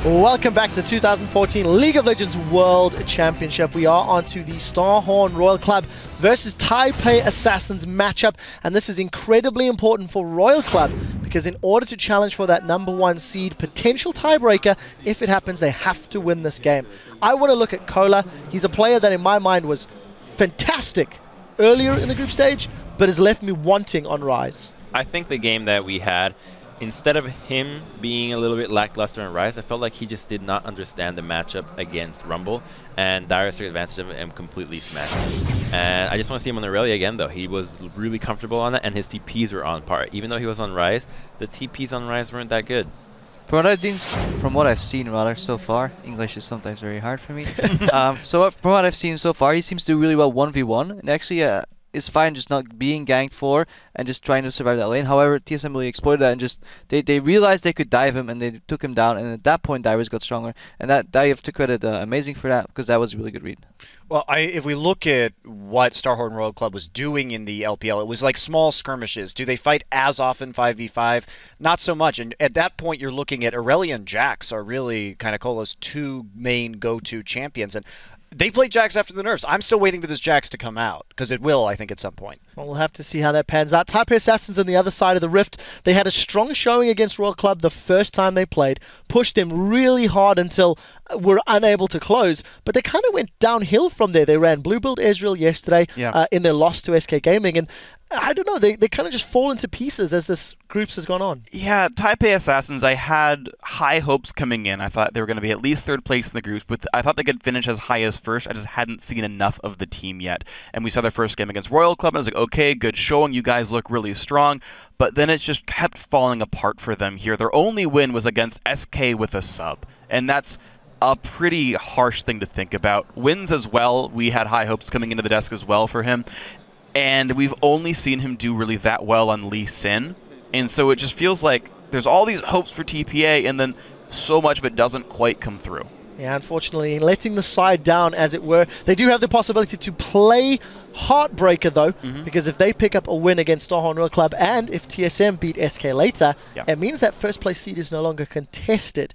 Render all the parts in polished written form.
Welcome back to the 2014 League of Legends World Championship. We are on to the Starhorn Royal Club versus Taipei Assassins matchup. And this is incredibly important for Royal Club because in order to challenge for that #1 seed potential tiebreaker, if it happens, they have to win this game. I want to look at Kola. He's a player that in my mind was fantastic earlier in the group stage, but has left me wanting on Rise. I think the game that we had, instead of him being a little bit lackluster on Rise, I felt like he just did not understand the matchup against Rumble, and Darius took advantage of it and completely smashed him. And I just want to see him on the rally again, though. He was really comfortable on it, and his TPs were on par. Even though he was on Rise, the TPs on Rise weren't that good. From what I've seen rather so far, English is sometimes very hard for me. From what I've seen so far, he seems to do really well 1v1, and actually it's fine just not being ganked for and just trying to survive that lane. However, TSM really exploited that and just they realized they could dive him and they took him down, and at that point Darius got stronger, and that I have to credit amazing for that because that was a really good read. Well, if we look at what Starhorn Royal Club was doing in the LPL, it was like small skirmishes. Do they fight as often 5v5? Not so much. And at that point, you're looking at Aurelia and Jax are really kind of Cola's two main go-to champions. And they played Jax after the nerfs. I'm still waiting for this Jax to come out, because it will, I think, at some point. Well, we'll have to see how that pans out. Taipei Assassins on the other side of the rift. They had a strong showing against Royal Club the first time they played, pushed them really hard until were unable to close, but they kind of went downhill from there. They ran Blue Build Ezreal yesterday in their loss to SK Gaming, and I don't know, they kind of just fall into pieces as this groups has gone on. Yeah, Taipei Assassins, I had high hopes coming in. I thought they were going to be at least third place in the groups, but I thought they could finish as high as first. I just hadn't seen enough of the team yet. And we saw their first game against Royal Club, and I was like, okay, good showing. You guys look really strong. But then it just kept falling apart for them here. Their only win was against SK with a sub, and that's a pretty harsh thing to think about. Wins as well. We had high hopes coming into the desk as well for him. And we've only seen him do really that well on Lee Sin. And so it just feels like there's all these hopes for TPA, and then so much of it doesn't quite come through. Yeah, unfortunately, letting the side down, as it were. They do have the possibility to play Heartbreaker, though, because if they pick up a win against Starhorn Royal Club, and if TSM beat SK later, it means that first place seed is no longer contested.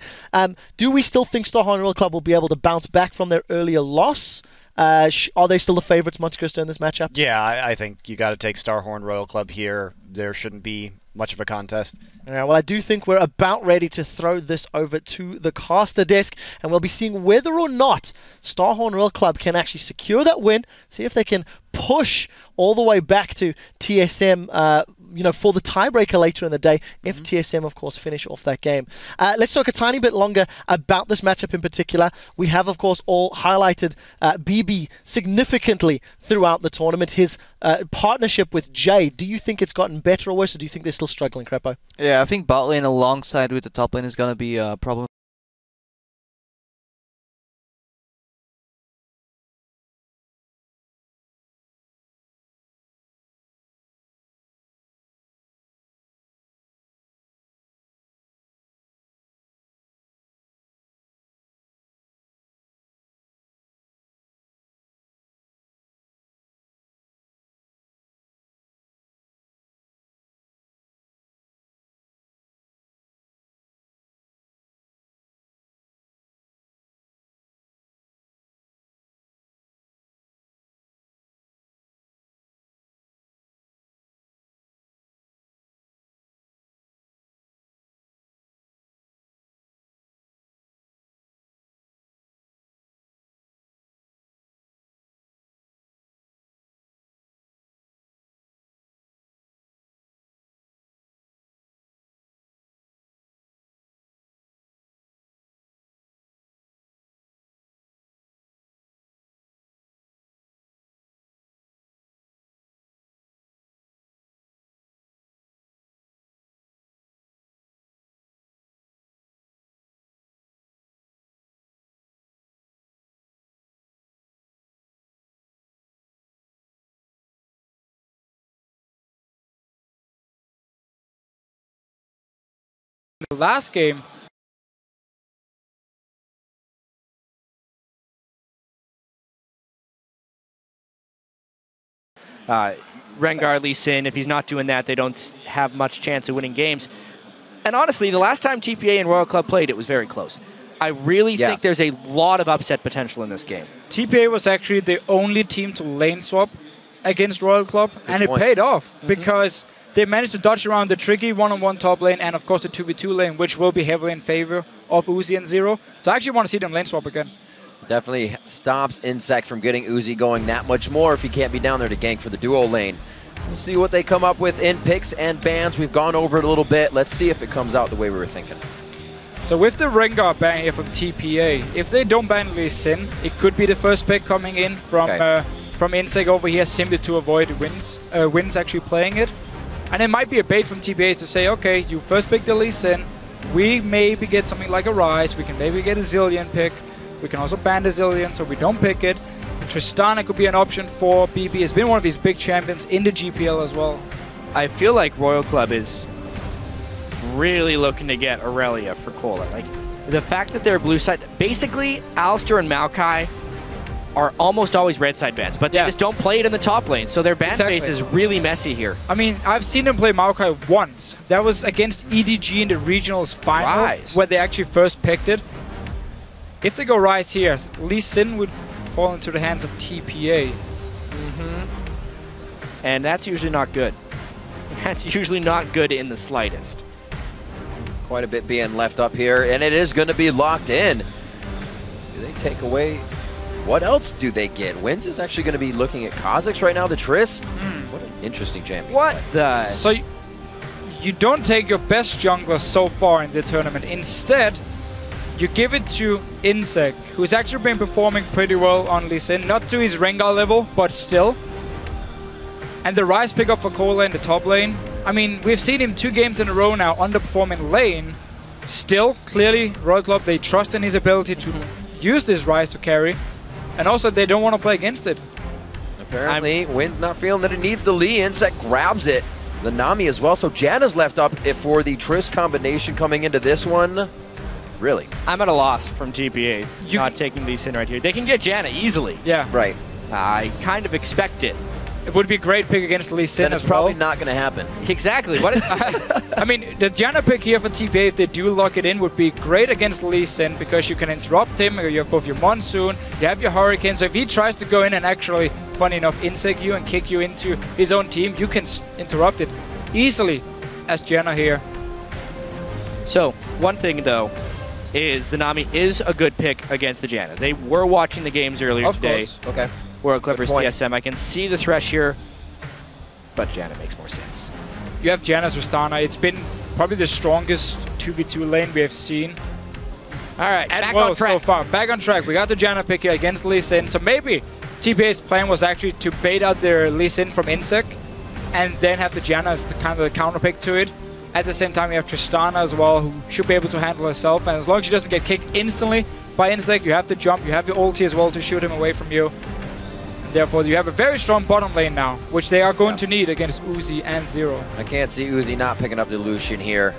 Do we still think Starhorn Royal Club will be able to bounce back from their earlier loss? Are they still the favorites, Monte Cristo, in this matchup? Yeah, I think you got to take Starhorn Royal Club here. There shouldn't be much of a contest. Yeah, well, I do think we're about ready to throw this over to the caster desk, and we'll be seeing whether or not Starhorn Royal Club can actually secure that win, see if they can push all the way back to TSM, for the tiebreaker later in the day, if TSM, of course, finish off that game. Let's talk a tiny bit longer about this matchup in particular. We have, of course, all highlighted Bebe significantly throughout the tournament. His partnership with Jay, do you think it's gotten better or worse, or do you think they're still struggling, Crepo? Yeah, I think bot lane alongside with the top lane is going to be a problem. The last game, Rengar, Lee Sin, if he's not doing that, they don't have much chance of winning games. And honestly, the last time TPA and Royal Club played, it was very close. I really Yes. think there's a lot of upset potential in this game. TPA was actually the only team to lane swap against Royal Club, and point. it paid off because they managed to dodge around the tricky one-on-one top lane and, of course, the 2v2 lane, which will be heavily in favor of Uzi and Zero. So I actually want to see them lane swap again. Definitely stops InSec from getting Uzi going that much more if he can't be down there to gank for the duo lane. We'll see what they come up with in picks and bans. We've gone over it a little bit. Let's see if it comes out the way we were thinking. So with the Rengar ban here from TPA, if they don't ban Lee Sin, it could be the first pick coming in from InSec over here simply to avoid wins actually playing it. And it might be a bait from TPA to say, okay, you first pick the Lee Sin, we maybe get something like a Rise, we can maybe get a Zillion pick, we can also ban the Zillion so we don't pick it. Tristana could be an option for Bebe. It's been one of his big champions in the GPL as well. I feel like Royal Club is really looking to get Aurelia for Cola. Like, the fact that they're blue side, basically, Alistair and Maokai are almost always red side bans, but they just don't play it in the top lane, so their ban base is really messy here. I mean, I've seen them play Maokai once. That was against EDG in the regionals final, where they actually first picked it. If they go Rise here, Lee Sin would fall into the hands of TPA. And that's usually not good. That's usually not good in the slightest. Quite a bit being left up here, and it is going to be locked in. Do they take away? What else do they get? Wins is actually going to be looking at Kha'Zix right now, the Trist. What an interesting champion. What the? So you don't take your best jungler so far in the tournament. Instead, you give it to InSec, who's actually been performing pretty well on Lee Sin. Not to his Rengar level, but still. And the Rise pick up for Cola in the top lane. I mean, we've seen him 2 games in a row now underperforming lane. Still, clearly, Royal Club, they trust in his ability to use this Rise to carry. And also, they don't want to play against it. Apparently, Win's not feeling that it needs the Lee. InSec grabs it. The Nami as well. So Janna's left up for the Trist combination coming into this one. Really? I'm at a loss from GPA not taking Lee Sin right here. They can get Janna easily. Yeah. Right. I kind of expect it. It would be a great pick against Lee Sin Then as it's probably well. not going to happen. Exactly. What is I mean, the Janna pick here for TPA, if they do lock it in, would be great against Lee Sin because you can interrupt him. You have both your Monsoon, you have your Hurricane. So if he tries to go in and actually, funny enough, InSec you and kick you into his own team, you can interrupt it easily as Janna here. So, one thing though, is the Nami is a good pick against the Janna. They were watching the games earlier today. Okay. World Clippers point. TSM. I can see the Thresh here, but Janna makes more sense. You have Janna's Tristana. It's been probably the strongest 2v2 lane we have seen. All right, And back well, on track. so far. Back on track. We got the Janna pick here against Lee Sin. So maybe TPA's plan was actually to bait out their Lee Sin from InSec and then have the Janna as the kind of the counter pick to it. At the same time, you have Tristana as well, who should be able to handle herself. And as long as she doesn't get kicked instantly by InSec, you have to jump. You have your ulti as well to shoot him away from you. And therefore, you have a very strong bottom lane now, which they are going to need against Uzi and Zero. I can't see Uzi not picking up the Lucian here.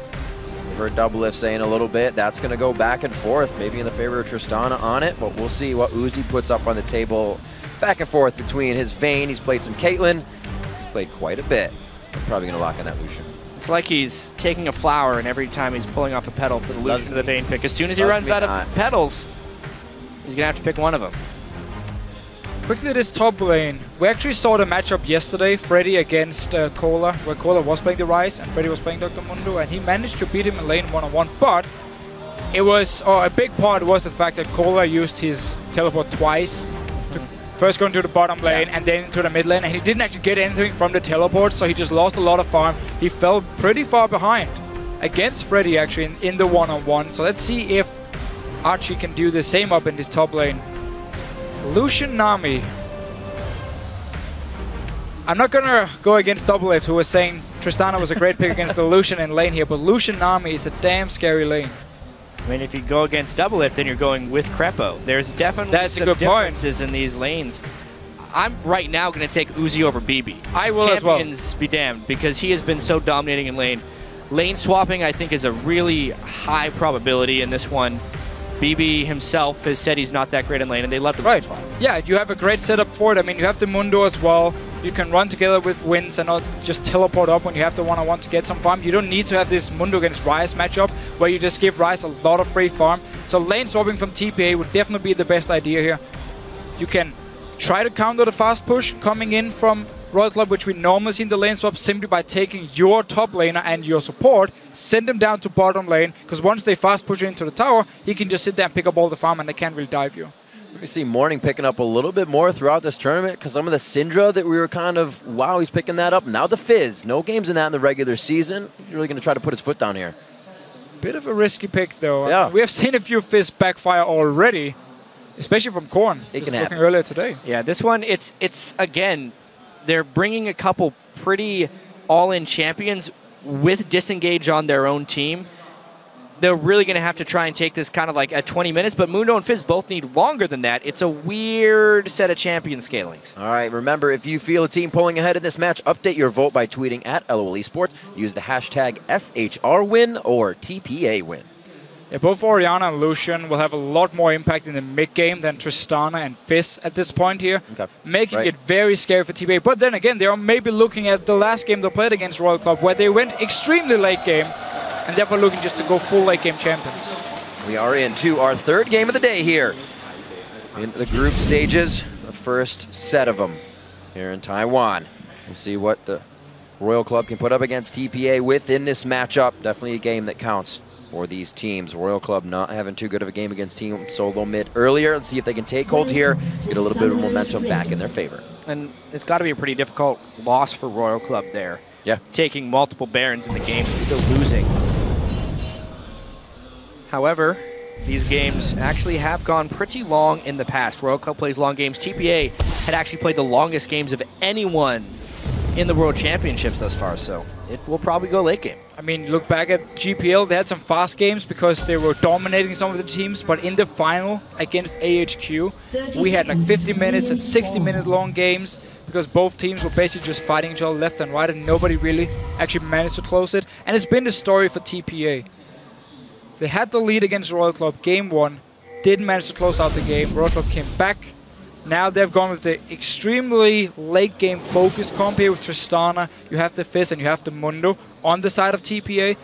We've heard Double If saying a little bit. That's going to go back and forth, maybe in the favor of Tristana on it, but we'll see what Uzi puts up on the table. Back and forth between his Vayne. He's played some Caitlyn. He's played quite a bit. Probably going to lock in that Lucian. It's like he's taking a flower, and every time he's pulling off a petal for the Lucian to the Vayne pick. As soon as he runs out of petals, he's going to have to pick one of them. Quickly, this top lane. We actually saw the matchup yesterday, Freddy against Cola, where Cola was playing the Rise and Freddy was playing Dr. Mundo, and he managed to beat him in lane one-on-one, but it was, a big part was the fact that Cola used his teleport twice. First going to the bottom lane and then to the mid lane, and he didn't actually get anything from the teleport, so he just lost a lot of farm. He fell pretty far behind against Freddy actually in the one-on-one. So let's see if Achie can do the same up in this top lane. Lucian Nami. I'm not gonna go against Double If, who was saying Tristana was a great pick against the Lucian in lane here, but Lucian Nami is a damn scary lane. I mean, if you go against Double If, then you're going with Crepo. There's definitely some differences in these lanes. I'm right now going to take Uzi over Bebe. I will as well. Champions be damned, because he has been so dominating in lane. Lane swapping, I think, is a really high probability in this one. Bebe himself has said he's not that great in lane, and they love the lane swap. Yeah, you have a great setup for it. I mean, you have the Mundo as well. You can run together with Wins and not just teleport up when you have the one-on-one to get some farm. You don't need to have this Mundo against Ryze matchup where you just give Ryze a lot of free farm. So lane swapping from TPA would definitely be the best idea here. You can try to counter the fast push coming in from Royal Club, which we normally see in the lane swap, simply by taking your top laner and your support, send them down to bottom lane, because once they fast push into the tower, he can just sit there and pick up all the farm and they can't really dive you. We see Morning picking up a little bit more throughout this tournament because some of the Syndra that we were kind of, wow, he's picking that up. Now the Fizz. No games in that in the regular season. He's really going to try to put his foot down here. Bit of a risky pick, though. Yeah. We have seen a few Fizz backfire already, especially from Korn. It can looking happen. earlier today. Yeah, this one, it's again, they're bringing a couple pretty all-in champions with disengage on their own team. They're really going to have to try and take this kind of like at 20 minutes, but Mundo and Fizz both need longer than that. It's a weird set of champion scalings. All right, remember, if you feel a team pulling ahead in this match, update your vote by tweeting at LOL Esports. Use the hashtag SHR win or TPA win. Yeah, both Orianna and Lucian will have a lot more impact in the mid-game than Tristana and Fizz at this point here, making it very scary for TPA. But then again, they are maybe looking at the last game they played against Royal Club, where they went extremely late game, and therefore looking just to go full late game champions. We are into our third game of the day here in the group stages, the first set of them here in Taiwan. We'll see what the Royal Club can put up against TPA within this matchup. Definitely a game that counts for these teams. Royal Club not having too good of a game against Team Solo Mid earlier. Let's see if they can take hold here, get a little bit of momentum back in their favor. And it's got to be a pretty difficult loss for Royal Club there. Yeah. Taking multiple Barons in the game and still losing. However, these games actually have gone pretty long in the past. Royal Club plays long games. TPA had actually played the longest games of anyone in the World Championships thus far, so it will probably go late game. I mean, look back at GPL, they had some fast games because they were dominating some of the teams, but in the final against AHQ, we had like 50 minutes and 60-minute long games because both teams were basically just fighting each other left and right, and nobody really actually managed to close it. And it's been the story for TPA. They had the lead against Royal Club game 1, didn't manage to close out the game. Royal Club came back. Now they've gone with the extremely late game focused comp here with Tristana. You have the Fizz and you have the Mundo on the side of TPA.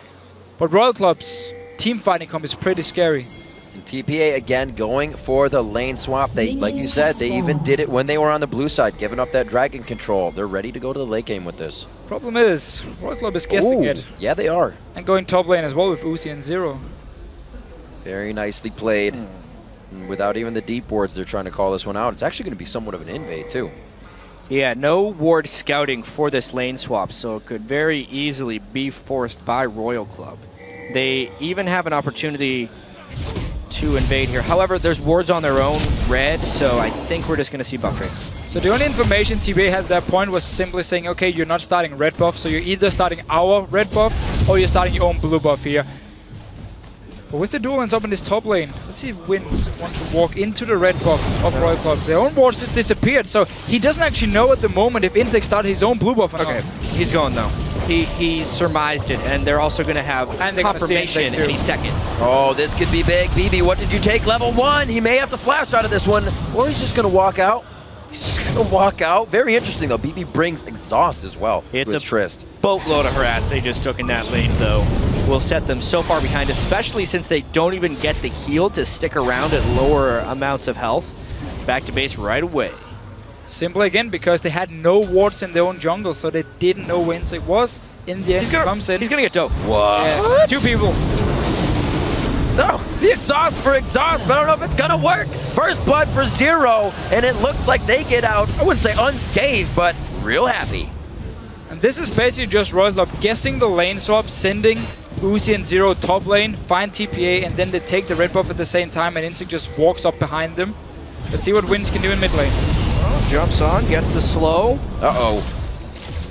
But Royal Club's team fighting comp is pretty scary. And TPA again going for the lane swap. They, like you said, they even did it when they were on the blue side, giving up that dragon control. They're ready to go to the late game with this. Problem is, Royal Club is guessing it. Yeah, they are. And going top lane as well with Uzi and Zero. Very nicely played. And without even the deep wards, they're trying to call this one out. It's actually going to be somewhat of an invade, too. Yeah, no ward scouting for this lane swap, so it could very easily be forced by Royal Club. They even have an opportunity to invade here. However, there's wards on their own red, so I think we're just going to see buff trades. So the only information TPA had at that point was simply saying, okay, you're not starting red buff, so you're either starting our red buff or you're starting your own blue buff here. But with the dual lands up in this top lane, let's see if Wins want to walk into the red buff of Royal Club. Their own wards just disappeared, so he doesn't actually know at the moment if InSec started his own blue buff or not. He's going though. He surmised it, and they're also going to have confirmation any second. Oh, this could be big. Bebe, what did you take? Level 1. He may have to flash out of this one, or he's just going to walk out. He's just going to walk out. Very interesting, though. Bebe brings exhaust as well. It's a Trist. Boatload of harass they just took in that lane, though. Will set them so far behind, especially since they don't even get the heal to stick around at lower amounts of health. Back to base right away. Simply again because they had no wards in their own jungle, so they didn't know where InSec was. In the end, he comes in. He's gonna get dove. What? Yeah, 2 people. No, the exhaust for exhaust, but I don't know if it's gonna work. First blood for Zero, and it looks like they get out, I wouldn't say unscathed, but real happy. And this is basically just Royal Club guessing the lane swap, sending Uzi and Zero top lane, find TPA, and then they take the red buff at the same time, and InSec just walks up behind them. Let's see what Wins can do in mid lane. Well, jumps on, gets the slow. Uh-oh.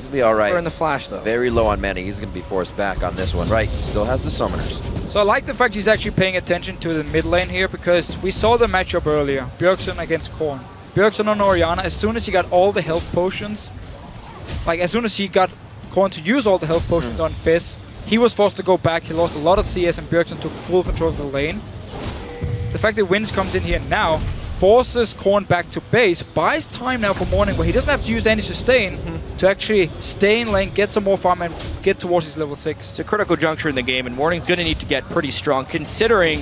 He'll be all right. We're in the flash, though. Very low on mana. He's going to be forced back on this one. Right, still has the summoners. So I like the fact he's actually paying attention to the mid lane here, because we saw the matchup earlier. Bjergsen against Korn. Bjergsen on Orianna, as soon as he got all the health potions, like as soon as he got Korn to use all the health potions on Fizz, he was forced to go back. He lost a lot of CS, and Bjergsen took full control of the lane. The fact that Wins comes in here now, forces Korn back to base, buys time now for Morning where he doesn't have to use any sustain to actually stay in lane, get some more farm, and get towards his level 6. It's a critical juncture in the game, and Morning's going to need to get pretty strong, considering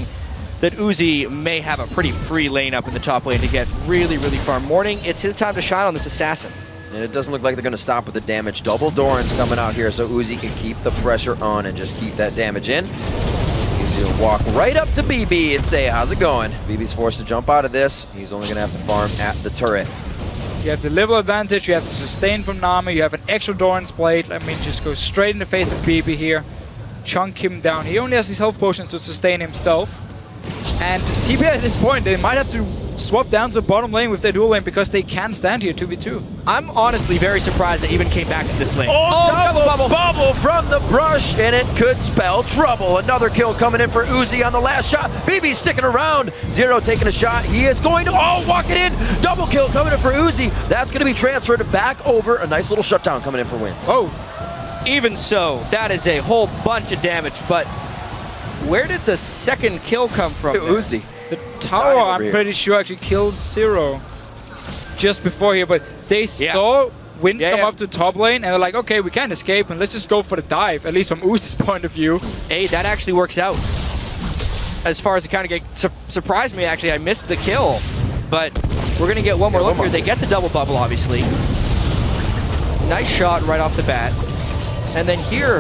that Uzi may have a pretty free lane up in the top lane to get really, really far. Morning, it's his time to shine on this assassin. And it doesn't look like they're going to stop with the damage. Double Doran's coming out here, so Uzi can keep the pressure on and just keep that damage in. He's going to walk right up to Bebe and say, how's it going? Bebe's forced to jump out of this. He's only going to have to farm at the turret. You have the level advantage, you have the sustain from Nami, you have an extra Doran's Blade. I mean, just go straight in the face of Bebe here. Chunk him down. He only has his health potions to sustain himself. And TPA at this point, they might have to swap down to bottom lane with their dual lane because they can stand here 2v2. I'm honestly very surprised they even came back to this lane. Oh, bubble from the brush, and it could spell trouble. Another kill coming in for Uzi on the last shot. Bebe's sticking around. Zero taking a shot. He is going to, walk it in. Double kill coming in for Uzi. That's going to be transferred back over. A nice little shutdown coming in for wins. Oh, even so, that is a whole bunch of damage, but where did the second kill come from? Uzi. The tower, I'm pretty sure, actually killed Zero just before here, but they saw Winds come up to top lane, and they're like, okay, we can't escape, and let's just go for the dive, at least from Uzi's point of view. Hey, that actually works out. As far as the counter game, surprised me, actually. I missed the kill, but we're going to get one more look here. They get the double bubble, obviously. Nice shot right off the bat. And then here,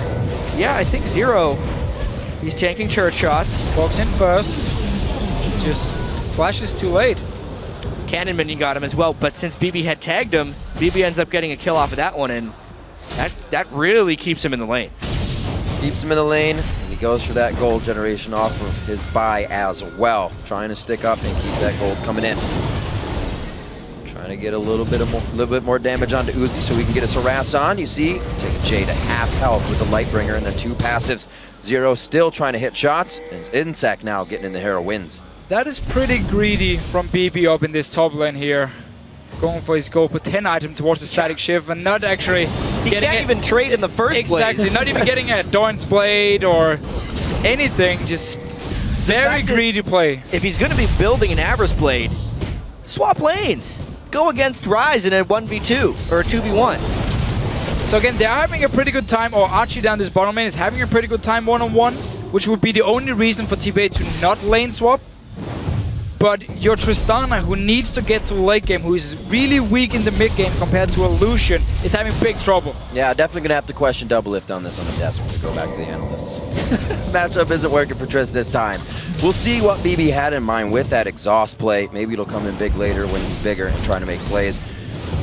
I think Zero, he's tanking church shots. Walks in first. Just flashes too late. Cannon minion got him as well, but since Bebe had tagged him, Bebe ends up getting a kill off of that one, and that really keeps him in the lane. Keeps him in the lane, and he goes for that gold generation off of his buy as well. Trying to stick up and keep that gold coming in. Trying to get a little bit more damage onto Uzi so we can get a harass on. You see, taking Chieh to half health with the Lightbringer and then 2 passives. Zero still trying to hit shots, and InSec now getting in the Hero wins. That is pretty greedy from Bebe up in this top lane here. Going for his goal, put 10 item towards the static shift and not actually he getting can't even trade in the first place. Exactly, not even getting a Doran's Blade or anything, just very greedy play. If he's going to be building an Avarice Blade, swap lanes. Go against Ryze in a 1v2 or a 2v1. So again, they're having a pretty good time, or Achie down this bottom lane is having a pretty good time one-on-one, which would be the only reason for TPA to not lane swap. But your Tristana, who needs to get to late game, who is really weak in the mid game compared to a Lucian, is having big trouble. Yeah, definitely going to have to question double lift on this on the desk when we go back to the analysts. Matchup isn't working for Trist this time. We'll see what Bebe had in mind with that exhaust play. Maybe it'll come in big later when he's bigger and trying to make plays.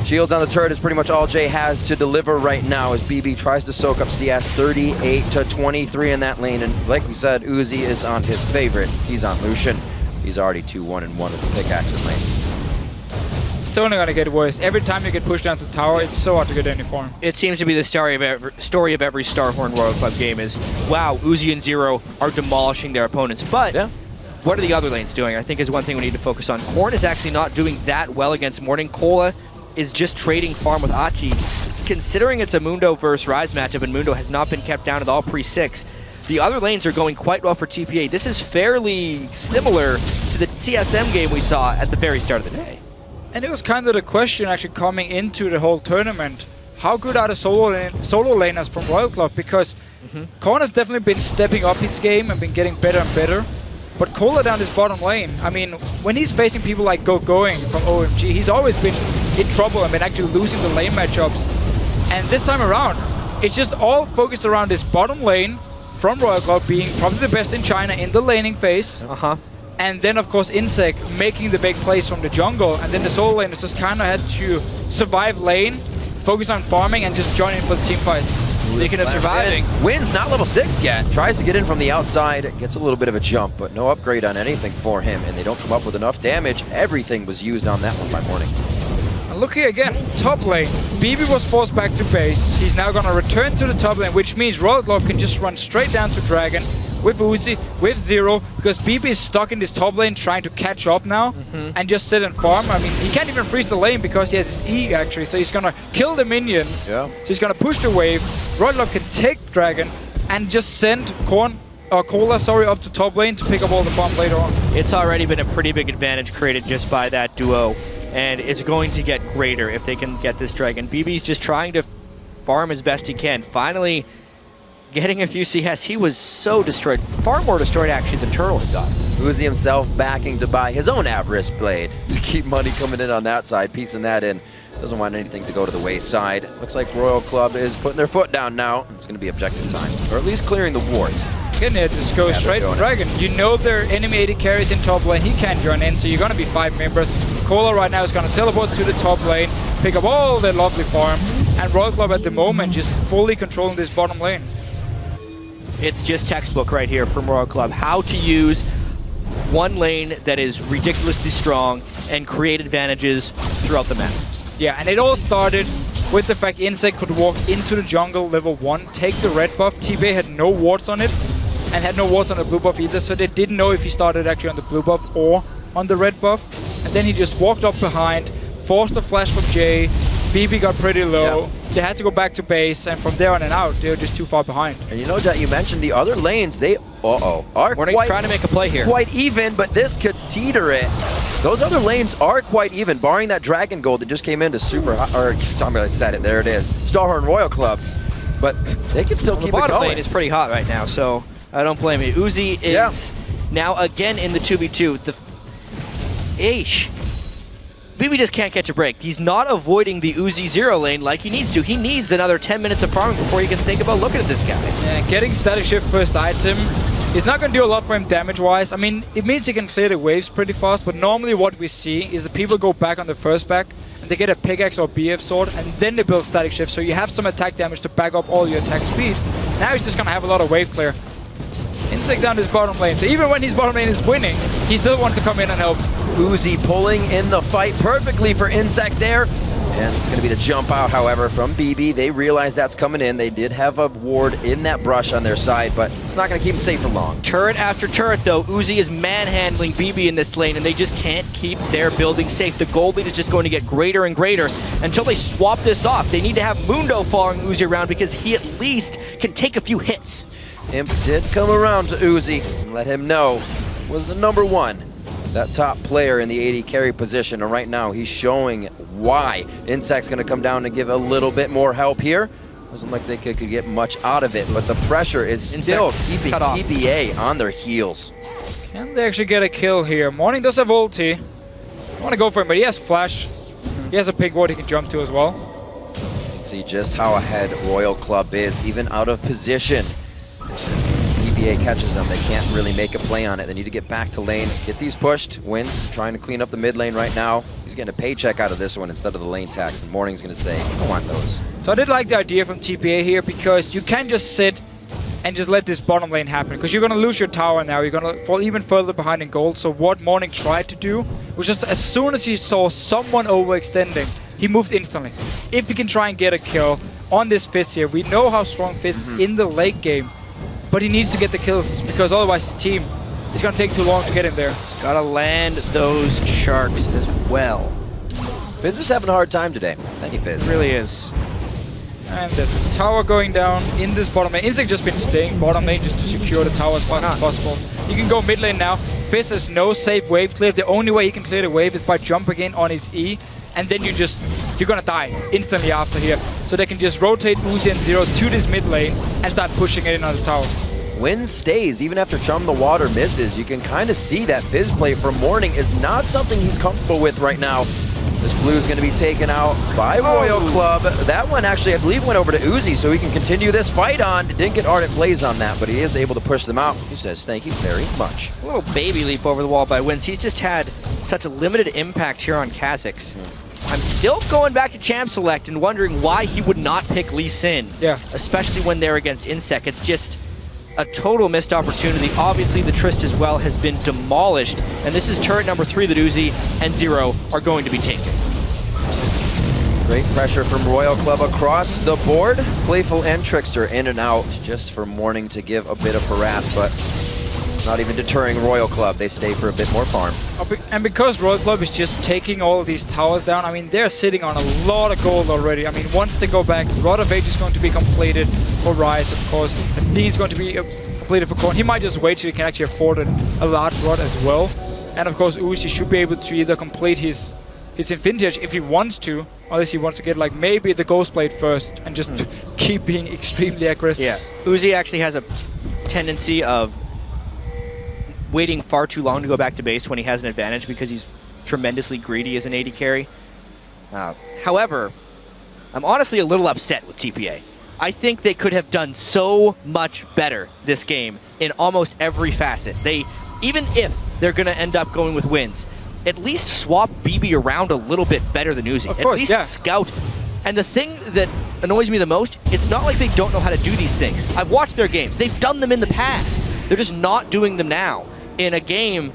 Shields on the turret is pretty much all Jay has to deliver right now as Bebe tries to soak up CS 38-23 in that lane. And like we said, Uzi is on his favorite. He's on Lucian. He's already 2-1-1 with the pickaxe in lane. It's only going to get worse. Every time you get pushed down to tower, it's so hard to get any farm. It seems to be the story of every Starhorn Royal Club game is, wow, Uzi and Zero are demolishing their opponents. But what are the other lanes doing? I think is one thing we need to focus on. Korn is actually not doing that well against Morning. Cola is just trading farm with Achie. Considering it's a Mundo versus Ryze matchup and Mundo has not been kept down at all pre-6, the other lanes are going quite well for TPA. This is fairly similar to the TSM game we saw at the very start of the day. And it was kind of the question actually coming into the whole tournament. How good are the solo laners from Royal Club? Because Korn has definitely been stepping up his game and been getting better and better. But Cola down his bottom lane, I mean, when he's facing people like Going from OMG, he's always been in trouble and been actually losing the lane matchups. And this time around, it's just all focused around this bottom lane from Royal Club being probably the best in China in the laning phase. And then, of course, InSec making the big plays from the jungle. And then the solo laners just kind of had to survive lane, focus on farming, and just join in for the team fight. Speaking of surviving. Wins not level 6 yet. Tries to get in from the outside. Gets a little bit of a jump, but no upgrade on anything for him. And they don't come up with enough damage. Everything was used on that one by Morning. And look here again, top lane. Bebe was forced back to base. He's now going to return to the top lane, which means Royal Club can just run straight down to Dragon with Uzi, with Zero, because Bebe is stuck in this top lane trying to catch up now and just sit and farm. I mean, he can't even freeze the lane because he has his E actually, so he's going to kill the minions. So he's going to push the wave. Royal Club can take Dragon and just send Korn Cola, sorry, up to top lane to pick up all the farm later on. It's already been a pretty big advantage created just by that duo, and it's going to get greater if they can get this dragon. BB's just trying to farm as best he can. Finally getting a few CS. He was so destroyed, far more destroyed actually than Turtle had gotten. Uzi himself backing to buy his own Avarice Blade to keep money coming in on that side, piecing that in. Doesn't want anything to go to the wayside. Looks like Royal Club is putting their foot down now. It's going to be objective time, or at least clearing the wards. Again, it just goes straight for Dragon. You know their enemy AD carries in top lane. He can't join in, so you're going to be 5 members. Cola right now is going to teleport to the top lane, pick up all their lovely farm, and Royal Club at the moment just fully controlling this bottom lane. It's just textbook right here from Royal Club. How to use one lane that is ridiculously strong and create advantages throughout the map. Yeah, and it all started with the fact InSec could walk into the jungle level 1, take the red buff. TPA had no wards on it, and had no wards on the blue buff either, so they didn't know if he started actually on the blue buff or on the red buff. And then he just walked up behind, forced a flash from Jay. BB got pretty low. Yeah. They had to go back to base, and from there on and out, they were just too far behind. And you know that you mentioned the other lanes, they are quite, trying to make a play here. Quite even, but this could teeter it. Those other lanes are quite even, barring that Dragon Gold that just came into super, or I said it, there it is, Starhorn Royal Club. But they can still keep it going. The bottom lane is pretty hot right now, so I don't blame you. Uzi is now again in the 2v2. BB just can't catch a break. He's not avoiding the Uzi 0 lane like he needs to. He needs another 10 minutes of farming before he can think about looking at this guy. Yeah, getting Static Shift first item is not going to do a lot for him damage-wise. I mean, it means he can clear the waves pretty fast, but normally what we see is that people go back on the first back, and they get a pickaxe or BF sword, and then they build Static Shift, so you have some attack damage to back up all your attack speed. Now he's just going to have a lot of wave clear. InSec down his bottom lane, so even when his bottom lane is winning, he still wants to come in and help. Uzi pulling in the fight perfectly for InSec there. And it's going to be the jump out, however, from BB. They realize that's coming in. They did have a ward in that brush on their side, but it's not going to keep them safe for long. Turret after turret, though. Uzi is manhandling BB in this lane, and they just can't keep their building safe. The gold lead is just going to get greater and greater until they swap this off. They need to have Mundo following Uzi around because he at least can take a few hits. Imp did come around to Uzi and let him know was the #1. That top player in the AD carry position, and right now he's showing why. InSec's going to come down and give a little bit more help here. Doesn't look like they could get much out of it, but the pressure is still keeping TPA on their heels. Can they actually get a kill here? Morning does have ulti. I want to go for him, but he has flash. He has a pink ward he can jump to as well. Let's see just how ahead Royal Club is, even out of position. TPA catches them, they can't really make a play on it. They need to get back to lane, get these pushed. Wins trying to clean up the mid lane right now. He's getting a paycheck out of this one instead of the lane tax, and Morning's going to say, I don't want those. So I did like the idea from TPA here, because you can't just sit and just let this bottom lane happen, because you're going to lose your tower now. You're going to fall even further behind in gold. So what Morning tried to do was just as soon as he saw someone overextending, he moved instantly. If he can try and get a kill on this Fizz here, we know how strong Fizz is in the late game. But he needs to get the kills, because otherwise his team is going to take too long to get him there. He's got to land those sharks as well. Fizz is having a hard time today. Any Fizz. It really is. And there's a tower going down in this bottom lane. InSec just been staying bottom lane just to secure the tower as fast as possible. You can go mid lane now. Fizz has no safe wave clear. The only way he can clear the wave is by jumping in on his E. And then you're gonna die instantly after here. So they can just rotate Uzi and Zero to this mid lane and start pushing it in on the tower. Win stays, even after Chum the Water misses. You can kind of see that Fizz play from Morning is not something he's comfortable with right now. This blue is going to be taken out by Royal Club. That one actually, I believe, went over to Uzi, so he can continue this fight on. Didn't get Ardent Blaze on that, but he is able to push them out. He says, thank you very much. A little baby leap over the wall by Wins. He's just had such a limited impact here on Kha'Zix. I'm still going back to Champ Select and wondering why he would not pick Lee Sin. Yeah. Especially when they're against InSec. It's just a total missed opportunity. Obviously, the Trist as well has been demolished, and this is turret number 3 that Uzi and Zero are going to be taking. Great pressure from Royal Club across the board. Playful and Trickster in and out, just for Morning to give a bit of harass, but not even deterring Royal Club. They stay for a bit more farm. And because Royal Club is just taking all of these towers down, I mean, they're sitting on a lot of gold already. I mean, once they go back, Rod of Age is going to be completed. for Rise, of course. The Fiend's going to be completed for Korn. He might just wait till he can actually afford a large rod as well. And of course, Uzi should be able to either complete his Infinity Edge if he wants to, unless he wants to get like maybe the Ghost Blade first and just keep being extremely aggressive. Yeah, Uzi actually has a tendency of waiting far too long to go back to base when he has an advantage because he's tremendously greedy as an AD carry. However, I'm honestly a little upset with TPA. I think they could have done so much better this game in almost every facet. Even if they're going to end up going with wins, at least swap Bebe around a little bit better than Uzi. Of course, at least scout. And the thing that annoys me the most, it's not like they don't know how to do these things. I've watched their games. They've done them in the past. They're just not doing them now in a game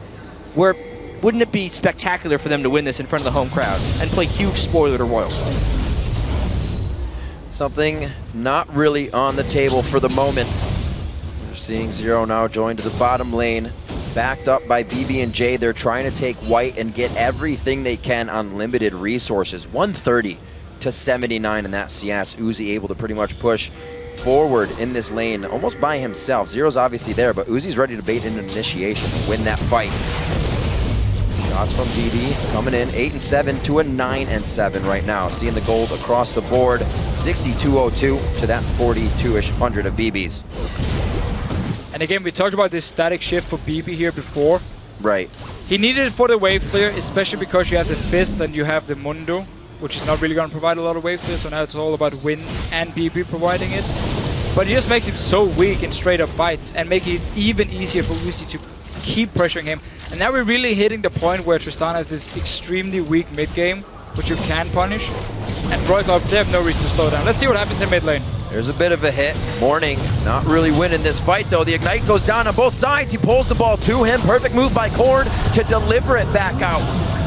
where wouldn't it be spectacular for them to win this in front of the home crowd and play huge spoiler to Royal? Something not really on the table for the moment. We're seeing Zihao now join to the bottom lane. Backed up by BB and J. They're trying to take white and get everything they can on limited resources. 130 to 79 in that CS. Uzi able to pretty much push forward in this lane almost by himself. Zero's obviously there, but Uzi's ready to bait in an initiation to win that fight. Shots from BB coming in 8 and 7 to a 9 and 7 right now. Seeing the gold across the board. 62.02 to that 42-ish hundred of BB's. And again, we talked about this static shift for Bebe here before. Right. He needed it for the wave clear, especially because you have the Fist and you have the Mundo, which is not really going to provide a lot of wave clear, so now it's all about wins and Bebe providing it. But it just makes him so weak in straight up fights and make it even easier for Uzi to keep pressuring him. And now we're really hitting the point where Tristana has this extremely weak mid game, which you can punish. And Royal Club, they have no reason to slow down. Let's see what happens in mid lane. There's a bit of a hit. Morning not really winning this fight though. The Ignite goes down on both sides. He pulls the ball to him. Perfect move by Korn to deliver it back out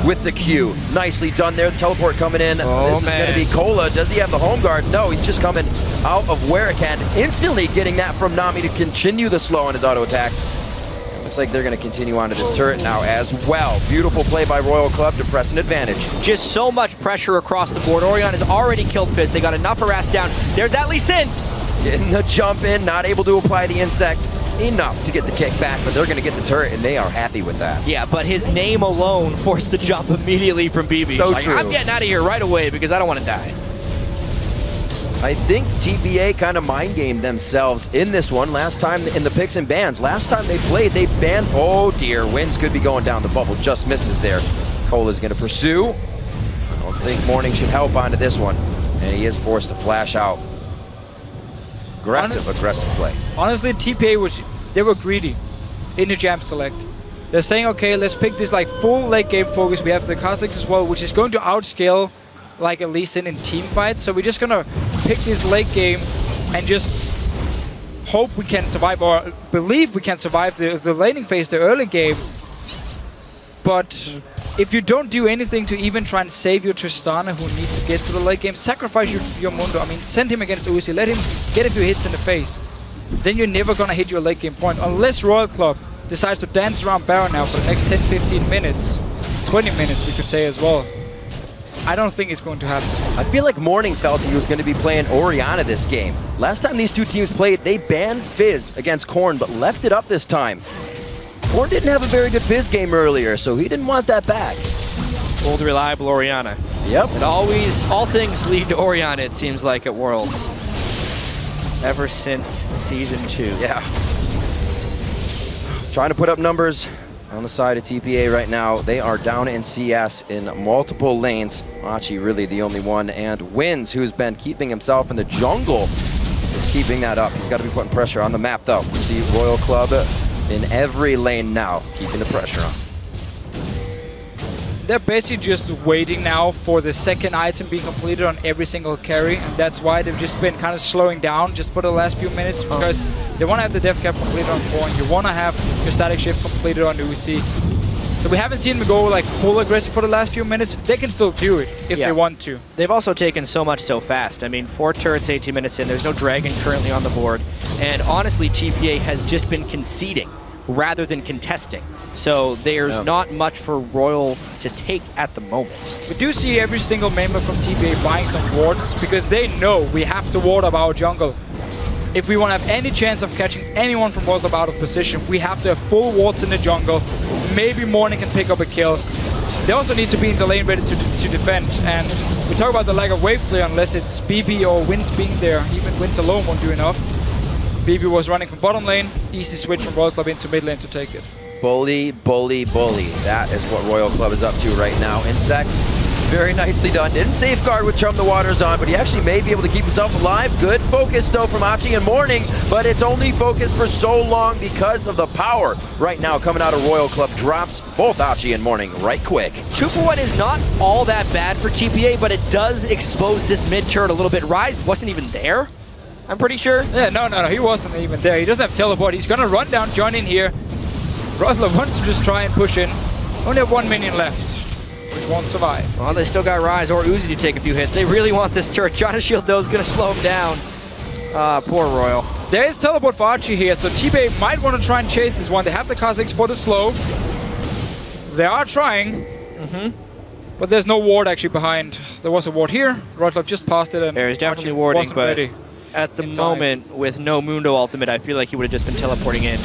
with the Q. Nicely done there. Teleport coming in. This is going to be Cola. Does he have the home guards? No, he's just coming out of where it can. Instantly getting that from Nami to continue the slow on his auto attack. Looks like they're going to continue onto this turret now as well. Beautiful play by Royal Club to press an advantage. Just so much pressure across the board. Orion has already killed Fizz. They got enough harass down. There's that Lee Sin. Getting the jump in, not able to apply the insect. Enough to get the kick back, but they're going to get the turret, and they are happy with that. Yeah, but his name alone forced the jump immediately from BB. So like, true. I'm getting out of here right away because I don't want to die. I think TPA kind of mind gamed themselves in this one. Last time in the picks and bans, last time they played, they banned. Oh dear, Wins could be going down the bubble. Just misses there. Cola's going to pursue. I don't think Morning should help onto this one, and he is forced to flash out. Aggressive play. Honestly, TPA they were greedy in the jam select. They're saying, okay, let's pick this like full late game focus. We have the Kha'Zix as well, which is going to outscale like at least in team fights. So we're just gonna pick this late game and just hope we can survive, or believe we can survive the laning phase, the early game. But if you don't do anything to even try and save your Tristana, who needs to get to the late game, sacrifice your Mundo. I mean, send him against Uzi, let him get a few hits in the face. Then you're never gonna hit your late game point, unless Royal Club decides to dance around Baron now for the next 10-15 minutes, 20 minutes we could say as well. I don't think it's going to happen. I feel like Morning felt he was going to be playing Orianna this game. Last time these two teams played, they banned Fizz against Korn, but left it up this time. Korn didn't have a very good Fizz game earlier, so he didn't want that back. Old reliable Orianna. Yep. And always, all things lead to Orianna, it seems like, at Worlds. Ever since Season 2. Yeah. Trying to put up numbers on the side of TPA right now. They are down in CS in multiple lanes. Achie really the only one, and Wins, who's been keeping himself in the jungle, is keeping that up. He's got to be putting pressure on the map though. You see Royal Club in every lane now, keeping the pressure on. They're basically just waiting now for the second item being completed on every single carry, and that's why they've just been kind of slowing down just for the last few minutes, because they want to have the death cap completed on Korn, you want to have your static shift completed on Uzi. So we haven't seen them go like full aggressive for the last few minutes. They can still do it if they want to. They've also taken so much so fast. I mean, 4 turrets, 18 minutes in. There's no Dragon currently on the board. And honestly, TPA has just been conceding rather than contesting. So there's not much for Royal to take at the moment. We do see every single member from TPA buying some wards because they know we have to ward up our jungle. if we want to have any chance of catching anyone from World Club out of position, we have to have full wards in the jungle. Maybe Morning can pick up a kill. They also need to be in the lane ready to defend. And we talk about the lack of wave clear unless it's Bebe or Wins being there. Even Wins alone won't do enough. Bebe was running from bottom lane. Easy switch from Royal Club into mid lane to take it. Bully, bully, bully. That is what Royal Club is up to right now. InSec, very nicely done. Didn't safeguard with Chum the Waters on, but he actually may be able to keep himself alive. Good focus, though, from Achie and Morning, but it's only focused for so long because of the power right now coming out of Royal Club. Drops both Achie and Morning right quick. 2-for-1 is not all that bad for TPA, but it does expose this mid turret a little bit. Rise wasn't even there, I'm pretty sure. Yeah, no, he wasn't even there. He doesn't have teleport. He's gonna run down, join in here. Royal Club wants to just try and push in. Only have 1 minion left, which won't survive. Well, they still got Rise or Uzi to take a few hits. They really want this turret. John Shield, though, is going to slow him down. Poor Royal. There is teleport for Achie here, so TPA might want to try and chase this one. They have the Kha'Zix for the slow. They are trying. But there's no ward actually behind. There was a ward here. Royal Club just passed it. And there is definitely Achie warding, wasn't but ready at the moment, with no Mundo ultimate, I feel like he would have just been teleporting in.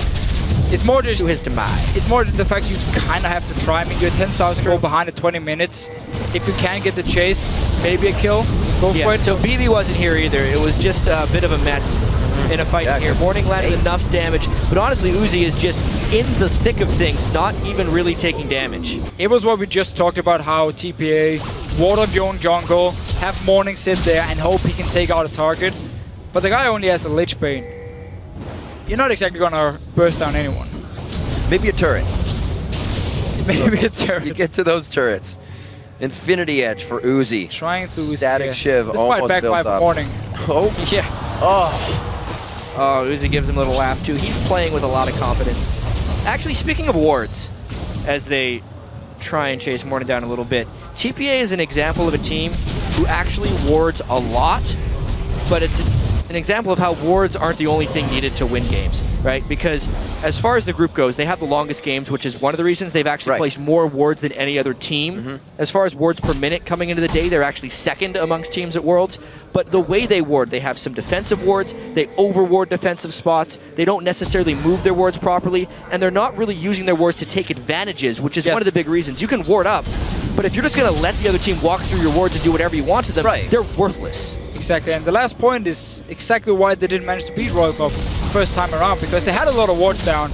It's more just to his demise. It's more the fact you kind of have to try. I mean, you're 10,000 gold behind at 20 minutes. If you can get the chase, maybe a kill, go for it. So Bebe wasn't here either. It was just a bit of a mess in a fight here. Morning landed enough damage, but honestly, Uzi is just in the thick of things, not even really taking damage. It was what we just talked about, how TPA ward up your own jungle, have Morning sit there and hope he can take out a target. But the guy only has a Lich Bane. You're not exactly gonna burst down anyone. Maybe a turret. Maybe a turret. You get to those turrets. Infinity Edge for Uzi. Trying to Static Shiv this almost might backfire built up. for Morning. Oh. Yeah. Oh, Uzi gives him a little laugh too. He's playing with a lot of confidence. Actually, speaking of wards, as they try and chase Morning down a little bit, TPA is an example of a team who actually wards a lot, but it's an example of how wards aren't the only thing needed to win games, right? Because as far as the group goes, they have the longest games, which is one of the reasons they've actually placed more wards than any other team. As far as wards per minute coming into the day, they're actually second amongst teams at Worlds. But the way they ward, they have some defensive wards, they overward defensive spots, they don't necessarily move their wards properly, and they're not really using their wards to take advantages, which is one of the big reasons. You can ward up, but if you're just going to let the other team walk through your wards and do whatever you want to them, they're worthless. Exactly, and the last point is exactly why they didn't manage to beat Royal Club first time around, because they had a lot of wards down,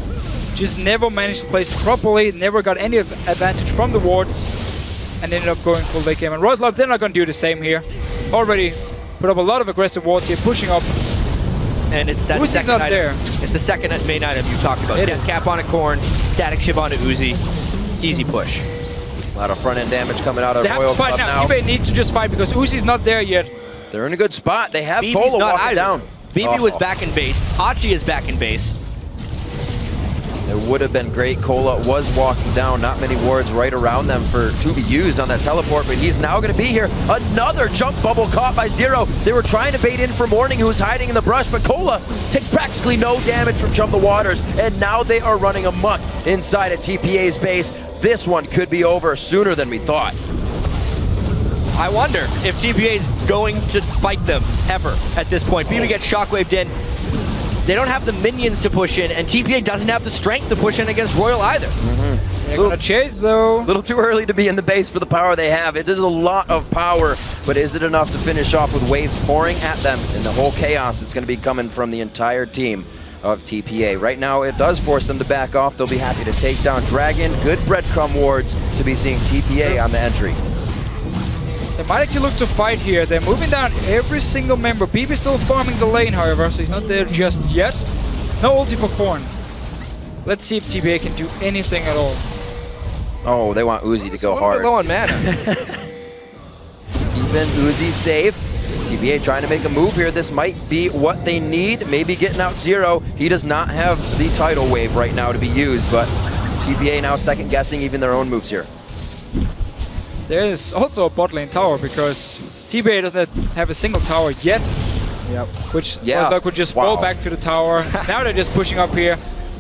just never managed to place it properly, never got any advantage from the wards, and ended up going full late game. And Royal Club, they're not going to do the same here. Already put up a lot of aggressive wards here, pushing up. And it's that second not item. there. It's the second main item you talked about. Death Cap on a Corn, Static Shiv on a Uzi, easy push. A lot of front-end damage coming out of They have Royal to fight Club now. Bebe needs to just fight because Uzi's not there yet. They're in a good spot. They have Bebe's Cola not walking either. down. Bebe was back in base. Achie is back in base. It would have been great. Cola was walking down. Not many wards right around them to be used on that teleport, but he's now going to be here. Another jump bubble caught by Zero. They were trying to bait in for Morning, who was hiding in the brush, but Cola takes practically no damage from Jump the Waters, and now they are running amok inside of TPA's base. This one could be over sooner than we thought. I wonder if TPA is going to fight them ever at this point. Bebe gets shockwaved in. They don't have the minions to push in, and TPA doesn't have the strength to push in against Royal either. They're gonna chase though. A little too early to be in the base for the power they have. It is a lot of power, but is it enough to finish off with waves pouring at them and the whole chaos that's going to be coming from the entire team of TPA? Right now, it does force them to back off. They'll be happy to take down Dragon. Good breadcrumb wards to be seeing TPA on the entry. They might actually look to fight here. They're moving down every single member. Bebe's still farming the lane, however, so he's not there just yet. No ulti for Corn. Let's see if TPA can do anything at all. Oh, they want Uzi to go hard. Low on mana. Even Uzi safe. TPA trying to make a move here. This might be what they need. Maybe getting out Zero. He does not have the tidal wave right now to be used, but TPA now second guessing even their own moves here. There's also a bot lane tower because TPA doesn't have a single tower yet. Which could just fall back to the tower. Now they're just pushing up here.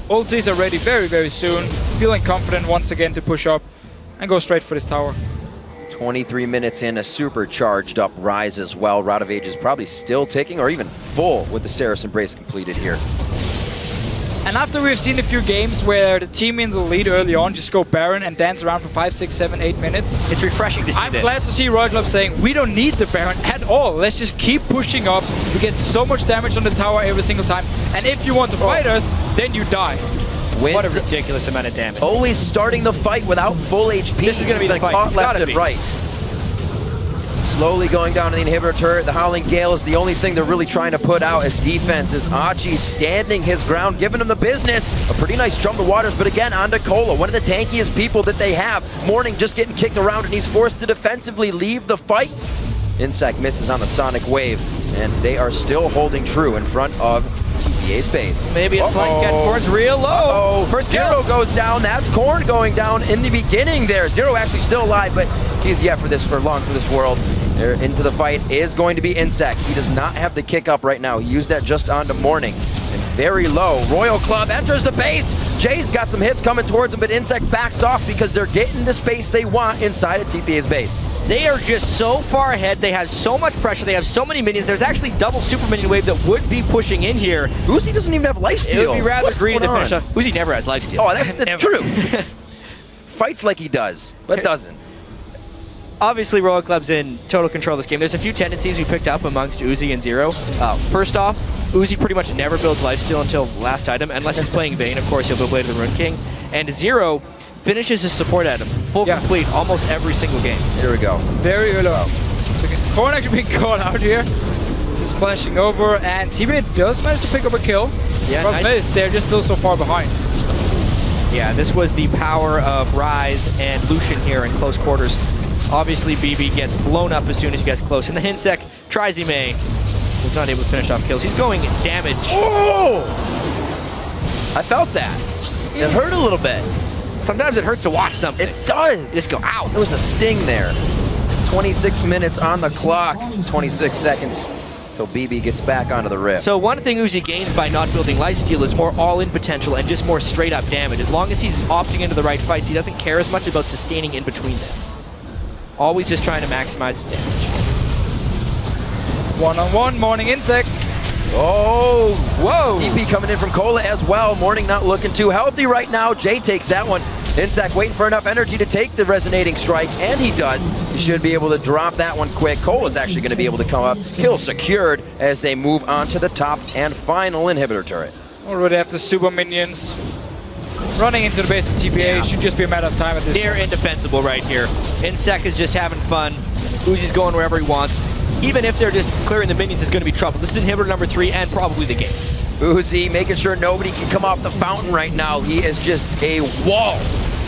Ultis are ready very, very soon. Feeling confident once again to push up and go straight for this tower. 23 minutes in, a super charged up Rise as well. Radovage is probably still ticking or even full with the Saracen Brace completed here. And after we've seen a few games where the team in the lead early on just go Baron and dance around for 5, 6, 7, 8 minutes, It's refreshing to see I'm this. glad to see Royal Club saying, we don't need the Baron at all. Let's just keep pushing up. We get so much damage on the tower every single time. And if you want to fight us, then you die. What a Wins ridiculous amount of damage. always starting the fight without full HP. This is gonna be the fight. Caught It's left gotta and be. right. Slowly going down to the inhibitor turret. The Howling Gale is the only thing they're really trying to put out as defense. Is Achie standing his ground, giving him the business. A pretty nice drum to waters, but again, onto Cola, one of the tankiest people that they have. Morning just getting kicked around, and he's forced to defensively leave the fight. InSec misses on the Sonic Wave, and they are still holding true in front of TPA's base. Maybe a slight get towards real low. First Zero goes down. That's Korn going down in the beginning there. Zero actually still alive, but he's yet for long for this world. There into the fight is going to be InSec. He does not have the kick up right now. He used that just onto Morning. And very low. Royal Club enters the base. Jay's got some hits coming towards him, but InSec backs off because they're getting the space they want inside of TPA's base. They are just so far ahead. They have so much pressure. They have so many minions. There's actually double super minion wave that would be pushing in here. Uzi doesn't even have lifesteal. It would be rather What's greedy to going finish on? up. Uzi never has lifesteal. Oh, that's true. Fights like he does, but doesn't. Obviously, Royal Club's in total control of this game. There's a few tendencies we picked up amongst Uzi and Zero. First off, Uzi pretty much never builds lifesteal until last item, unless he's playing Vayne. Of course, he'll build Blade of the Rune King. And Zero finishes his support item full complete almost every single game. Here we go. very early on. Korn actually being caught out here. Just flashing over, and TPA does manage to pick up a kill. Yeah, Problem nice. is, they're just still so far behind. Yeah, this was the power of Rise and Lucian here in close quarters. Obviously, Bebe gets blown up as soon as he gets close, and the InSec tries he may. Was not able to finish off kills. He's going damage. Oh! I felt that. It hurt a little bit. Sometimes it hurts to watch something. It does. Just go, ow. There was a sting there. 26 minutes on the clock. 26 seconds till BB gets back onto the rift. So one thing Uzi gains by not building lifesteal is more all-in potential and just more straight-up damage. As long as he's opting into the right fights, he doesn't care as much about sustaining in between them. Always just trying to maximize his damage. One-on-one, Morning InSec. Oh, whoa. EP coming in from Cola as well. Morning not looking too healthy right now. Jay takes that one. InSec waiting for enough energy to take the resonating strike, and he does. He should be able to drop that one quick. Cola's actually going to be able to come up. Kill secured as they move on to the top and final inhibitor turret. Already have the super minions running into the base of TPA. Yeah. Should just be a matter of time at this Near point. indefensible right here. InSec is just having fun. Uzi's going wherever he wants. Even if they're just clearing the minions, it's going to be trouble. This is inhibitor number 3 and probably the game. Uzi making sure nobody can come off the fountain right now. He is just a wall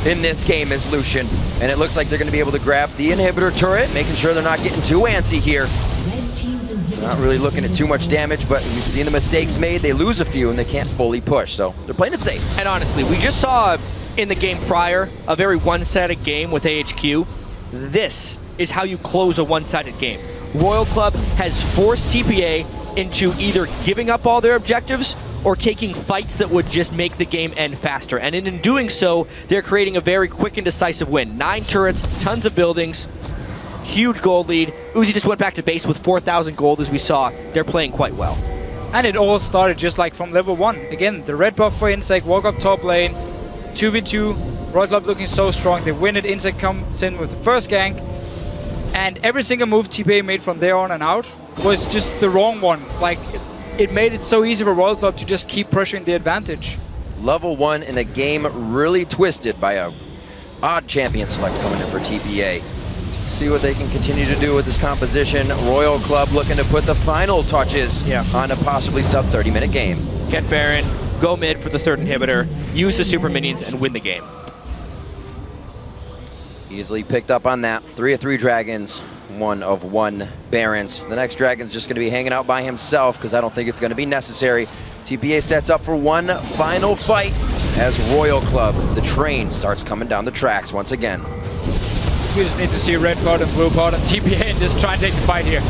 in this game as Lucian. And it looks like they're going to be able to grab the inhibitor turret, making sure they're not getting too antsy here. Not really looking at too much damage, but we've seen the mistakes made. They lose a few and they can't fully push, so they're playing it safe. And honestly, we just saw in the game prior a very one-sided game with AHQ. This is how you close a one-sided game. Royal Club has forced TPA into either giving up all their objectives or taking fights that would just make the game end faster. And in doing so, they're creating a very quick and decisive win. 9 turrets, tons of buildings, huge gold lead. Uzi just went back to base with 4,000 gold, as we saw. They're playing quite well. And it all started just like from level 1. Again, the red buff for InSec, walk up top lane, 2v2, Royal Club looking so strong. They win it, InSec comes in with the first gank, and every single move TPA made from there on and out was just the wrong one. Like, it made it so easy for Royal Club to just keep pressuring the advantage. Level 1 in a game really twisted by a odd champion select coming in for TPA. See what they can continue to do with this composition. Royal Club looking to put the final touches on a possibly sub 30-minute game. Get Baron, go mid for the 3rd inhibitor, use the super minions, and win the game. Easily picked up on that. 3 of 3 dragons, 1 of 1 barons. The next dragon's just going to be hanging out by himself because I don't think it's going to be necessary. TPA sets up for one final fight as Royal Club, the train, starts coming down the tracks once again. We just need to see red pot and blue pot and TPA and just try and take the fight here.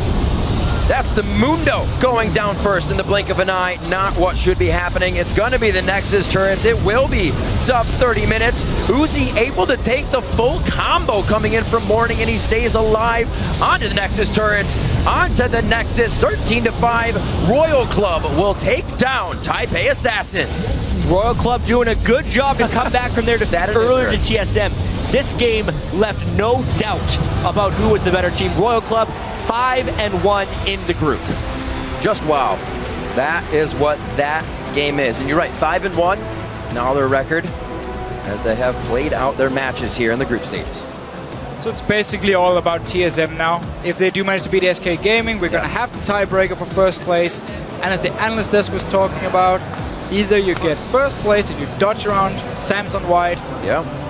That's the Mundo going down first in the blink of an eye. Not what should be happening. It's going to be the Nexus turrets. It will be sub 30 minutes. Uzi able to take the full combo coming in from Morning, and he stays alive. Onto the Nexus turrets. Onto the Nexus. 13-5. Royal Club will take down Taipei Assassins. Royal Club doing a good job to come back from their defeat earlier to TSM. This game left no doubt about who was the better team. Royal Club 5-1 in the group. Just wow. That is what that game is. And you're right, 5-1, now their record, as they have played out their matches here in the group stages. So it's basically all about TSM now. If they do manage to beat SK Gaming, we're going to have the tiebreaker for first place. And as the analyst desk was talking about, either you get first place and you dodge around Samsung White,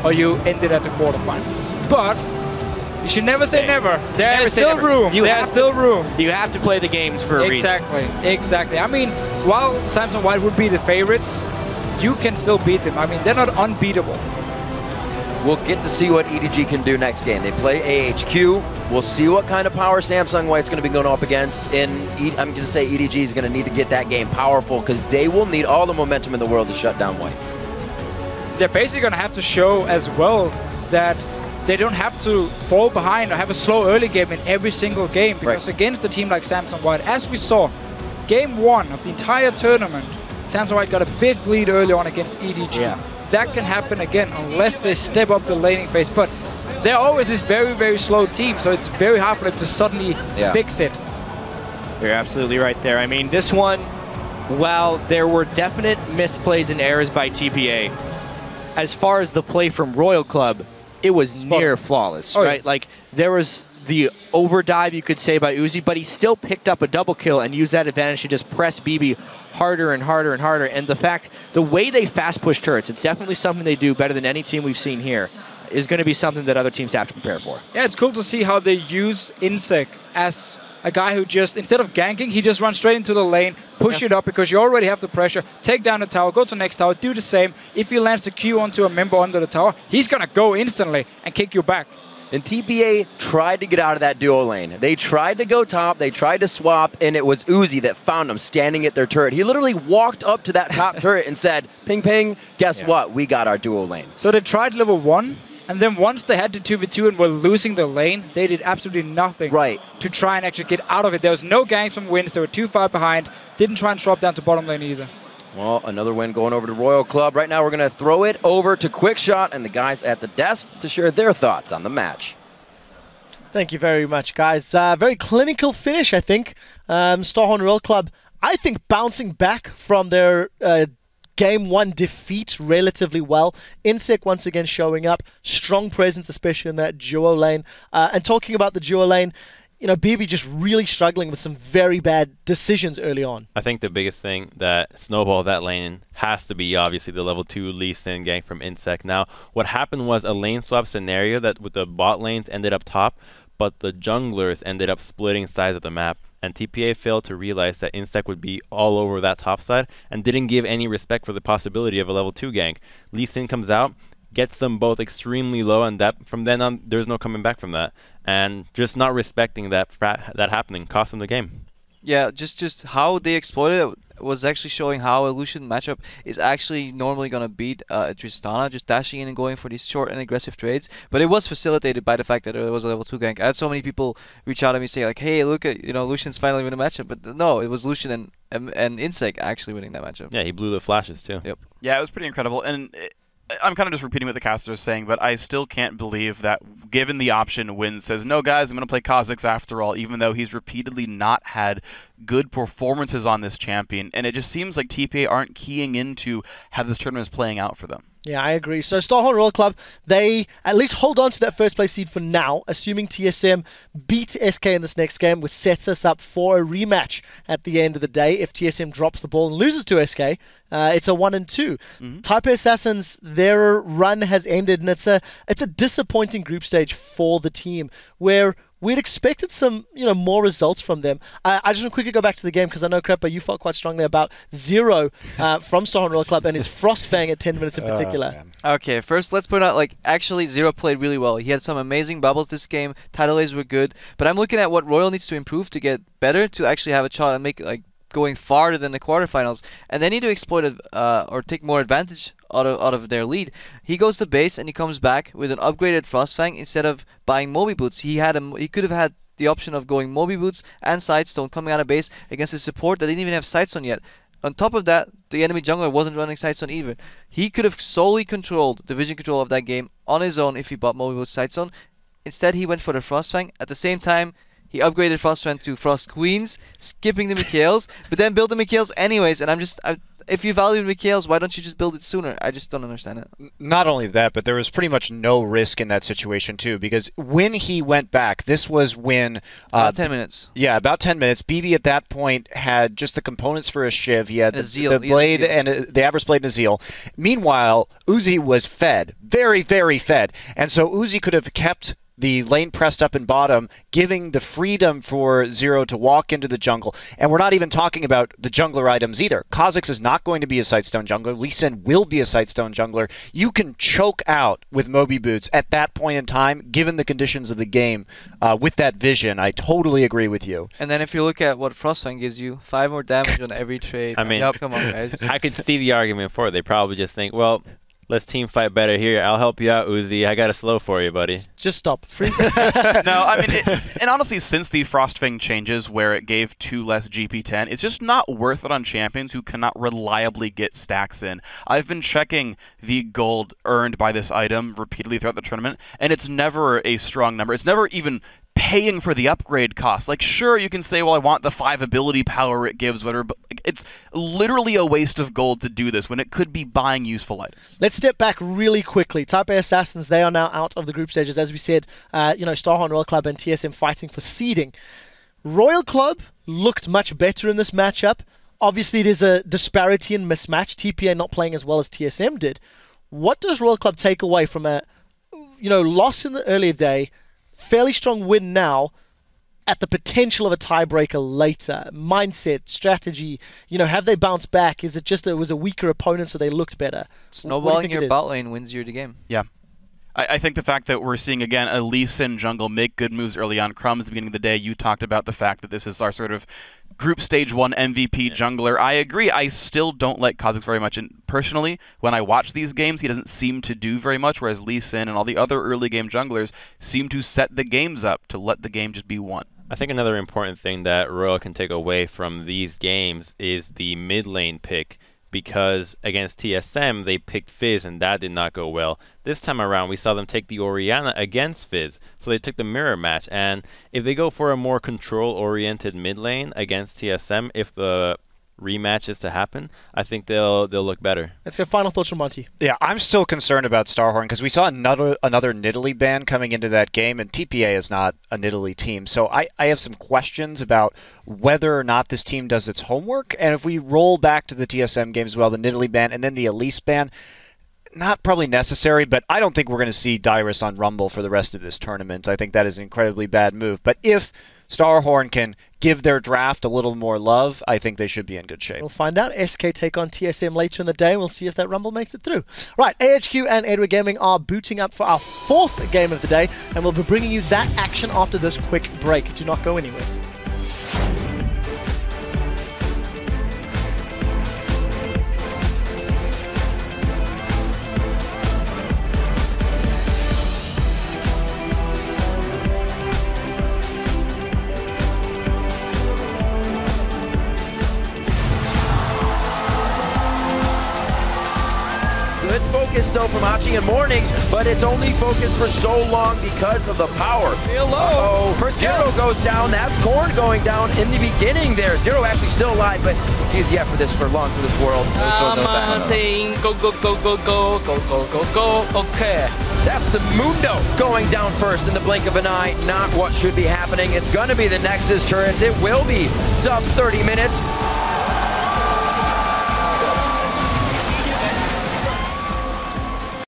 or you end it at the quarterfinals. But you should never say never. There's still room. There's still room. You have to play the games for a reason. Exactly. I mean, while Samsung White would be the favorites, you can still beat them. I mean, they're not unbeatable. We'll get to see what EDG can do next game. They play AHQ. We'll see what kind of power Samsung White's going to be going up against. And I'm going to say EDG is going to need to get that game powerful, because they will need all the momentum in the world to shut down White. They're basically going to have to show as well that they don't have to fall behind or have a slow early game in every single game, because against a team like Samsung White, as we saw, game 1 of the entire tournament, Samsung White got a big lead early on against EDG. Yeah. That can happen again unless they step up the laning phase, but they're always this very, very slow team, so it's very hard for them to suddenly fix it. You're absolutely right there. I mean, this one, while there were definite misplays and errors by TPA, as far as the play from Royal Club, it was near flawless, right? Like, there was the overdive, you could say, by Uzi, but he still picked up a double kill and used that advantage to just press Bebe harder and harder and harder. And the way they fast push turrets, it's definitely something they do better than any team we've seen here, is going to be something that other teams have to prepare for. Yeah, it's cool to see how they use InSec as a guy who just, instead of ganking, he just runs straight into the lane, push it up because you already have the pressure, take down the tower, go to the next tower, do the same. If he lands the Q onto a member under the tower, he's going to go instantly and kick you back. And TPA tried to get out of that duo lane. They tried to go top, they tried to swap, and it was Uzi that found them standing at their turret. He literally walked up to that top turret and said, ping, ping, guess what? We got our duo lane. So they tried level 1, and then once they had the 2v2 and were losing the lane, they did absolutely nothing to try and actually get out of it. There was no gangs from wins, they were too far behind, didn't try and swap down to bottom lane either. Well, another win going over to Royal Club. Right now we're going to throw it over to Quickshot and the guys at the desk to share their thoughts on the match. Thank you very much, guys. Very clinical finish, I think. Starhorn Royal Club, I think, bouncing back from their Game 1 defeat relatively well. InSec once again showing up. Strong presence, especially in that duo lane. And talking about the duo lane, you know, Bebe just really struggling with some very bad decisions early on. I think the biggest thing that snowballed that lane has to be obviously the level 2 Lee Sin gank from InSec. Now, what happened was a lane swap scenario that with the bot lanes ended up top, but the junglers ended up splitting sides of the map. And TPA failed to realize that InSec would be all over that top side and didn't give any respect for the possibility of a level 2 gank. Lee Sin comes out, gets them both extremely low, and that from then on, there's no coming back from that. And just not respecting that happening cost them the game. Yeah, just how they exploited it was actually showing how a Lucian matchup is actually normally going to beat Tristana, just dashing in and going for these short and aggressive trades. But it was facilitated by the fact that it was a level 2 gank. I had so many people reach out to me saying like, hey, look at, you know, Lucian's finally winning a matchup. But no, it was Lucian and InSec actually winning that matchup. Yeah, he blew the flashes too. Yep. Yeah, it was pretty incredible. And I'm kind of just repeating what the caster is saying, but I still can't believe that given the option, Win says, no, guys, I'm going to play Kha'Zix after all, even though he's repeatedly not had good performances on this champion. And it just seems like TPA aren't keying into how this tournament is playing out for them. Yeah, I agree. So Starhorn Royal Club, they at least hold on to that first place seed for now, assuming TSM beat SK in this next game, which sets us up for a rematch at the end of the day. If TSM drops the ball and loses to SK, it's a 1-2. Taipei Assassins, their run has ended, and it's a disappointing group stage for the team, where we'd expected some, more results from them. I just want to quickly go back to the game because I know, Crepper, you felt quite strongly about Zero from Starhorn Royal Club and his Frostfang at 10 minutes in particular. Okay, first let's point out, actually Zero played really well. He had some amazing bubbles this game. Tidal A's were good, but I'm looking at what Royal needs to improve to get better to actually have a shot and make going farther than the quarterfinals, and they need to exploit it or take more advantage out of their lead. He goes to base and he comes back with an upgraded Frostfang instead of buying Moby Boots. He could have had the option of going Moby Boots and Sidestone coming out of base against a support that didn't even have Sidestone yet. On top of that, the enemy jungler wasn't running Sidestone either. He could have solely controlled the vision control of that game on his own if he bought Moby Boots Sidestone. Instead, he went for the Frostfang. At the same time, he upgraded Frostfang to Frost Queens, skipping the Mikhails, but then built the Mikhails anyways. And if you value Mikhails, why don't you just build it sooner? I just don't understand it. Not only that, but there was pretty much no risk in that situation too, because when he went back, this was when about 10 minutes. Yeah, about 10 minutes. Bebe at that point had just the components for a Shiv. He had the blade and the Avarice Blade and a Zeal. Meanwhile, Uzi was fed, very, very fed, and so Uzi could have kept the lane pressed up in bottom, giving the freedom for Zero to walk into the jungle. And we're not even talking about the jungler items either. Kha'Zix is not going to be a Sightstone jungler. Lee Sin will be a Sightstone jungler. You can choke out with Moby Boots at that point in time, given the conditions of the game, with that vision. I totally agree with you. And then if you look at what Frostfang gives you, 5 more damage on every trade. I mean, come on, guys. I could see the argument for it. They probably just think, well, let's team fight better here. I'll help you out, Uzi. I got a slow for you, buddy. Just stop. Free. No, I mean, and honestly, since the Frostfang changes where it gave 2 less GP10, it's just not worth it on champions who cannot reliably get stacks in. I've been checking the gold earned by this item repeatedly throughout the tournament, and it's never a strong number. It's never even paying for the upgrade cost. Sure, you can say, well, I want the 5 ability power it gives, whatever, but it's literally a waste of gold to do this when it could be buying useful items. Let's step back really quickly. Type A Assassins, they are now out of the group stages. As we said, Starhorn Royal Club and TSM fighting for seeding. Royal Club looked much better in this matchup. Obviously, it is a disparity and mismatch. TPA not playing as well as TSM did. What does Royal Club take away from a loss in the earlier day, fairly strong win now, at the potential of a tiebreaker later? Mindset, strategy, have they bounced back? Is it just it was a weaker opponent so they looked better? Snowballing your bot lane wins you the game. Yeah. I think the fact that we're seeing, again, a Lee Sin jungle make good moves early on. Crumbs, at the beginning of the day, you talked about the fact that this is our sort of group stage 1 MVP jungler. I agree. I still don't like Kha'Zix very much. And personally, when I watch these games, he doesn't seem to do very much, whereas Lee Sin and all the other early game junglers seem to set the games up to let the game just be won. I think another important thing that Royal can take away from these games is the mid lane pick, because against TSM they picked Fizz and that did not go well. This time around we saw them take the Orianna against Fizz, so they took the mirror match, and if they go for a more control-oriented mid lane against TSM, if the rematch is to happen, I think they'll look better. Let's go final thoughts from Monty. Yeah, I'm still concerned about Starhorn because we saw another Nidalee ban coming into that game, and TPA is not a Nidalee team. So I have some questions about whether or not this team does its homework, and if we roll back to the TSM game as well, the Nidalee ban and then the Elise ban, not probably necessary, but I don't think we're going to see Dyrus on Rumble for the rest of this tournament. I think that is an incredibly bad move. But if Starhorn can give their draft a little more love, I think they should be in good shape. We'll find out. SK take on TSM later in the day, and we'll see if that Rumble makes it through. Right, AHQ and Edward Gaming are booting up for our 4th game of the day, and we'll be bringing you that action after this quick break. Do not go anywhere. Focus though from Achie and Morning, but it's only focused for so long because of the power. Hello. First Zero goes down. That's Korn going down in the beginning there. Zero actually still alive, but he's yet for long for this world. Go, go, go, go, go, go, go, go, go. Okay. That's the Mundo going down first in the blink of an eye. Not what should be happening. It's going to be the Nexus turrets. It will be sub 30 minutes.